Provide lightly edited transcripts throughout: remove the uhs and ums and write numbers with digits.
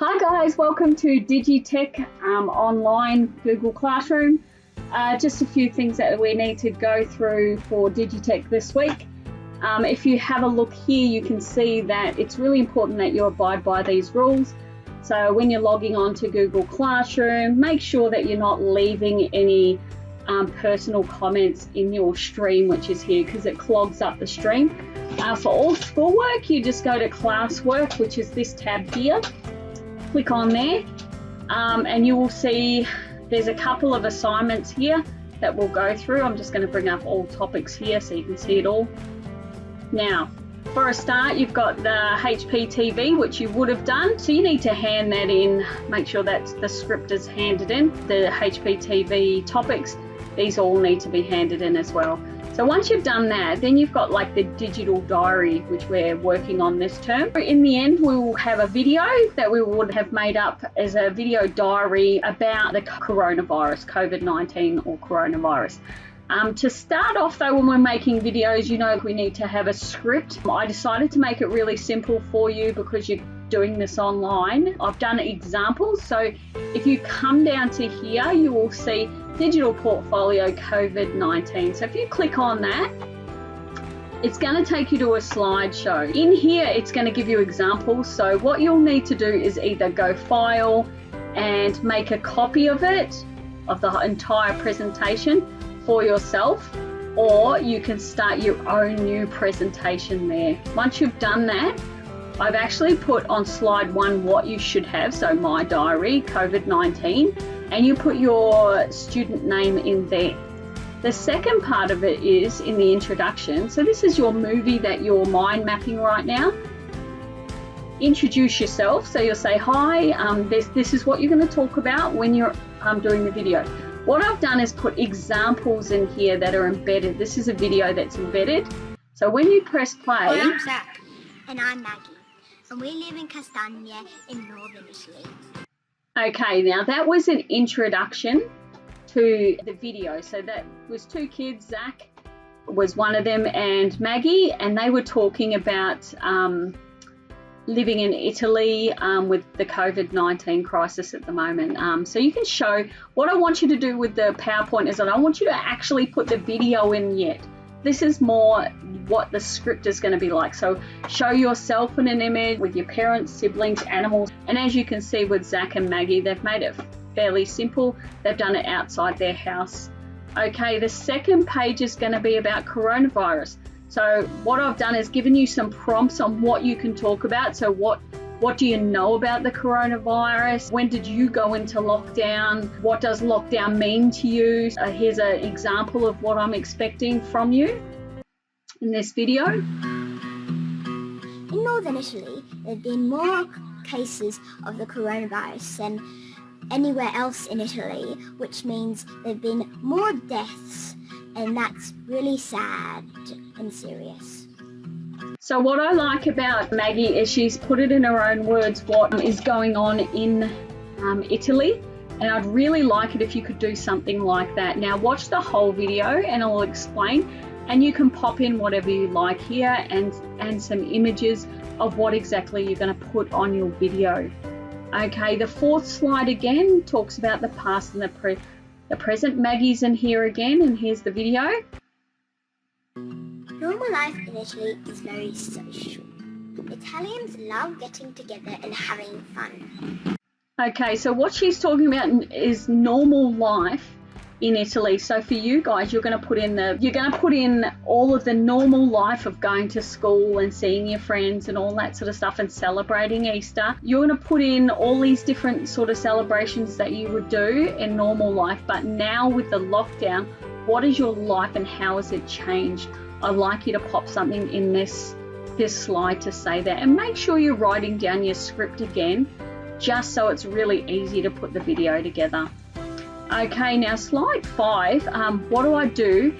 Hi guys, welcome to Digitech online Google Classroom. Just a few things that we need to go through for Digitech this week. If you have a look here, you can see that it's really important that you abide by these rules. So when you're logging on to Google Classroom, make sure that you're not leaving any personal comments in your stream, which is here, because it clogs up the stream. For all schoolwork, you just go to classwork, which is this tab here. Click on there and you will see there's a couple of assignments here that we'll go through. I'm just going to bring up all topics here so you can see it all. Now, for a start, you've got the HPTV, which you would have done. So you need to hand that in, make sure that the script is handed in. The HPTV topics, these all need to be handed in as well. So once you've done that, then you've got like the digital diary, which we're working on this term. In the end, we will have a video that we would have made up as a video diary about the coronavirus, COVID-19 or coronavirus. To start off though, when we're making videos, you know we need to have a script. I decided to make it really simple for you because you're doing this online. I've done examples. So if you come down to here, you will see Digital Portfolio COVID-19. So if you click on that, it's going to take you to a slideshow. In here, it's going to give you examples. So what you'll need to do is either go File and make a copy of it, of the entire presentation for yourself, or you can start your own new presentation there. Once you've done that, I've actually put on slide 1 what you should have. So my diary, COVID-19. And you put your student name in there. The second part of it is in the introduction. So this is your movie that you're mind mapping right now. Introduce yourself. So you'll say, hi, this is what you're going to talk about when you're doing the video. What I've done is put examples in here that are embedded. This is a video that's embedded. So when you press play. Hi, I'm Zach. And I'm Maggie. And we live in Castagna in northern Italy. Okay, now that was an introduction to the video. So that was 2 kids, Zach was one of them and Maggie, and they were talking about living in Italy with the COVID-19 crisis at the moment. So you can show, what I want you to do with the PowerPoint is that I want you to actually put the video in yet. This is more what the script is going to be like. So show yourself in an image with your parents, siblings, animals. And as you can see with Zach and Maggie, they've made it fairly simple. They've done it outside their house. Okay, the second page is going to be about coronavirus. So what I've done is given you some prompts on what you can talk about. So what do you know about the coronavirus? When did you go into lockdown? What does lockdown mean to you? Here's an example of what I'm expecting from you in this video. In northern Italy, there have been more cases of the coronavirus than anywhere else in Italy, which means there have been more deaths, and that's really sad and serious. So what I like about Maggie is she's put it in her own words what is going on in Italy, and I'd really like it if you could do something like that. Now watch the whole video and I'll explain, and you can pop in whatever you like here and some images of what exactly you're going to put on your video. Okay, the 4th slide again talks about the past and the present. Maggie's in here again, and here's the video. Normal life in Italy is very social. Italians love getting together and having fun. Okay, so what she's talking about is normal life in Italy. So for you guys, you're going to put in all of the normal life of going to school and seeing your friends and all that sort of stuff and celebrating Easter. You're going to put in all these different sort of celebrations that you would do in normal life, but now with the lockdown, what is your life and how has it changed? I'd like you to pop something in this slide to say that, and make sure you're writing down your script again, just so it's really easy to put the video together. Okay, now slide 5, what do I do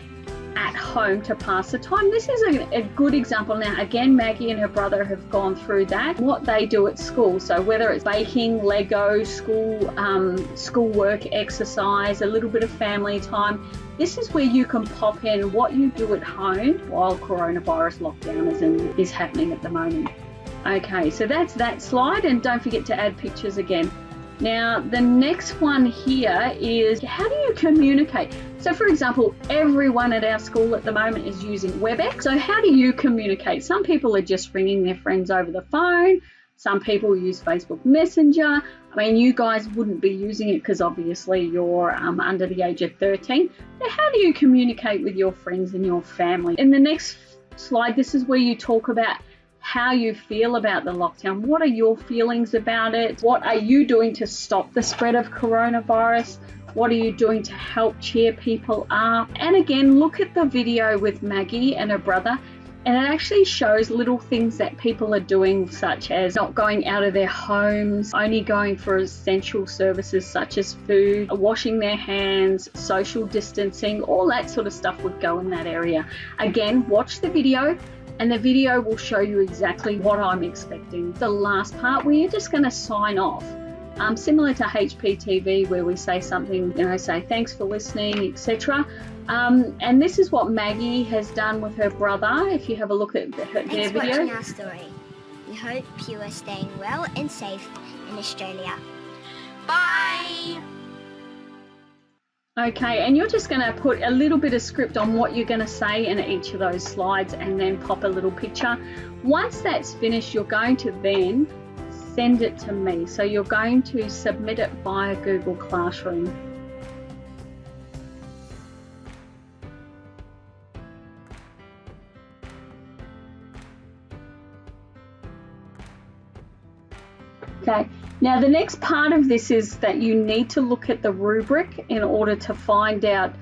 at home to pass the time? This is a good example. Now again, Maggie and her brother have gone through that, what they do at school. So whether it's baking, Lego, schoolwork, exercise, a little bit of family time, this is where you can pop in what you do at home while coronavirus lockdown is happening at the moment. Okay, so that's that slide, and don't forget to add pictures again. Now, the next one here is, how do you communicate? So for example, everyone at our school at the moment is using WebEx. So how do you communicate? Some people are just ringing their friends over the phone. Some people use Facebook Messenger. I mean, you guys wouldn't be using it because obviously you're under the age of 13. So how do you communicate with your friends and your family? In the next slide, this is where you talk about how you feel about the lockdown. What are your feelings about it? What are you doing to stop the spread of coronavirus? What are you doing to help cheer people up? And again, look at the video with Maggie and her brother, and it actually shows little things that people are doing, such as not going out of their homes, only going for essential services such as food, washing their hands, social distancing, all that sort of stuff would go in that area. Again, watch the video, and the video will show you exactly what I'm expecting. The last part, where you're just going to sign off, similar to HPTV, where we say something, say thanks for listening, etc. And this is what Maggie has done with her brother. If you have a look at their video. Thanks for watching our story. We hope you are staying well and safe in Australia. Bye! Okay, and you're just going to put a little bit of script on what you're going to say in each of those slides, and then pop a little picture. Once that's finished, you're going to then send it to me. So you're going to submit it via Google Classroom. Okay, now the next part of this is that you need to look at the rubric in order to find out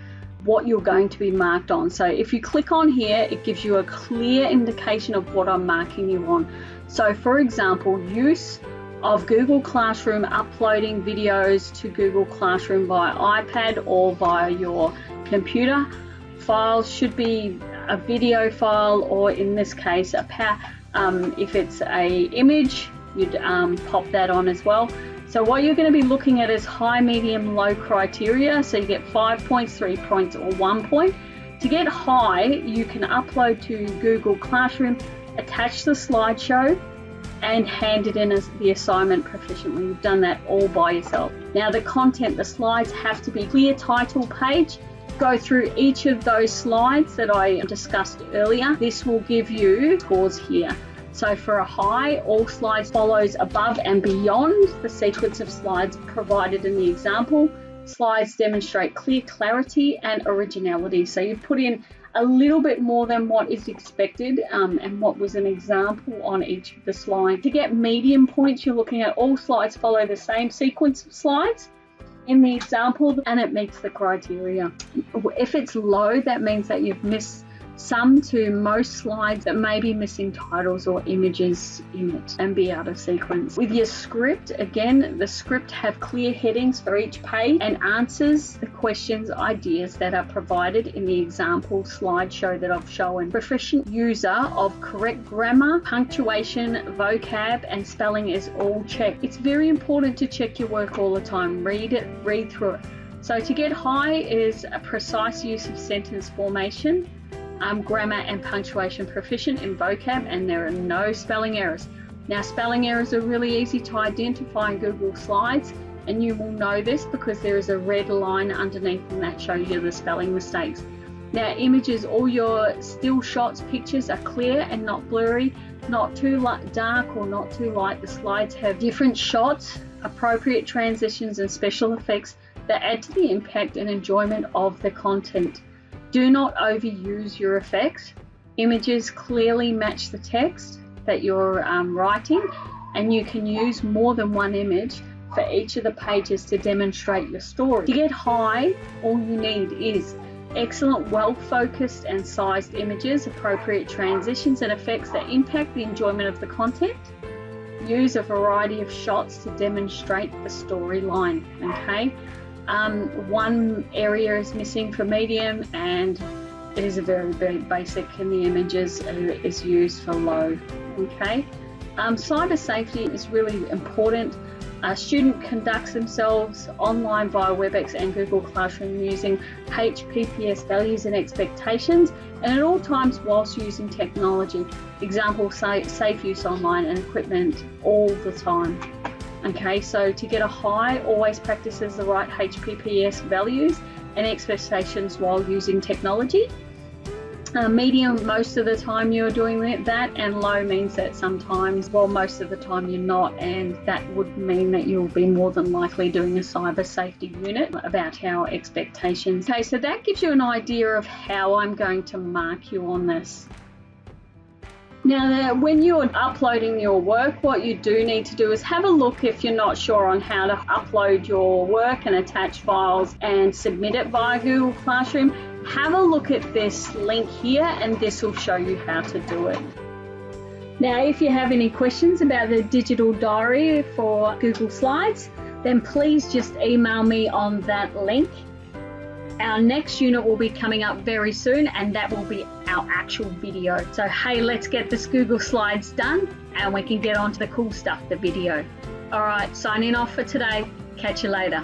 what you're going to be marked on. So if you click on here, it gives you a clear indication of what I'm marking you on. So for example, use of Google Classroom, uploading videos to Google Classroom via iPad or via your computer. Files should be a video file, or in this case, if it's a image, you'd pop that on as well. So what you're going to be looking at is high, medium, low criteria. So you get 5 points, 3 points, or 1 point. To get high, you can upload to Google Classroom, attach the slideshow, and hand it in as the assignment proficiently. You've done that all by yourself. Now the content, the slides have to be clear title page. Go through each of those slides that I discussed earlier. This will give you scores here. So for a high, all slides follows above and beyond the sequence of slides provided in the example. Slides demonstrate clear clarity and originality. So you put in a little bit more than what is expected and what was an example on each of the slides. To get medium points, you're looking at all slides follow the same sequence of slides in the example and it meets the criteria. If it's low, that means that you've missed some to most slides that may be missing titles or images in it and be out of sequence. With your script, again, the script have clear headings for each page and answers the questions, ideas that are provided in the example slideshow that I've shown. Proficient user of correct grammar, punctuation, vocab, and spelling is all checked. It's very important to check your work all the time. Read it, read through it. So to get high is a precise use of sentence formation, grammar and punctuation proficient in vocab, and there are no spelling errors. Now spelling errors are really easy to identify in Google Slides, and you will know this because there is a red line underneath and that shows you the spelling mistakes. Now images, all your still shots, pictures are clear and not blurry, not too dark or not too light. The slides have different shots, appropriate transitions and special effects that add to the impact and enjoyment of the content. Do not overuse your effects. Images clearly match the text that you're writing, and you can use more than one image for each of the pages to demonstrate your story. To get high, all you need is excellent, well-focused and sized images, appropriate transitions and effects that impact the enjoyment of the content. Use a variety of shots to demonstrate the storyline, okay? One area is missing for medium, and it is a very, very basic, and the images is used for low, okay? Cyber safety is really important. A student conducts themselves online via WebEx and Google Classroom using HPPS values and expectations, and at all times whilst using technology. Example, safe use online and equipment all the time. Okay, so to get a high, always practices the right HPPS values and expectations while using technology. Medium, most of the time you're doing that, and low means that sometimes, well, most of the time you're not, and that would mean that you'll be more than likely doing a cyber safety unit about our expectations. Okay, so that gives you an idea of how I'm going to mark you on this. Now, when you're uploading your work, what you do need to do is have a look if you're not sure on how to upload your work and attach files and submit it via Google Classroom. Have a look at this link here, and this will show you how to do it. Now, if you have any questions about the digital diary for Google Slides, then please just email me on that link. Our next unit will be coming up very soon, and that will be our actual video. So hey, let's get this Google Slides done and we can get on to the cool stuff, the video. All right, signing off for today. Catch you later.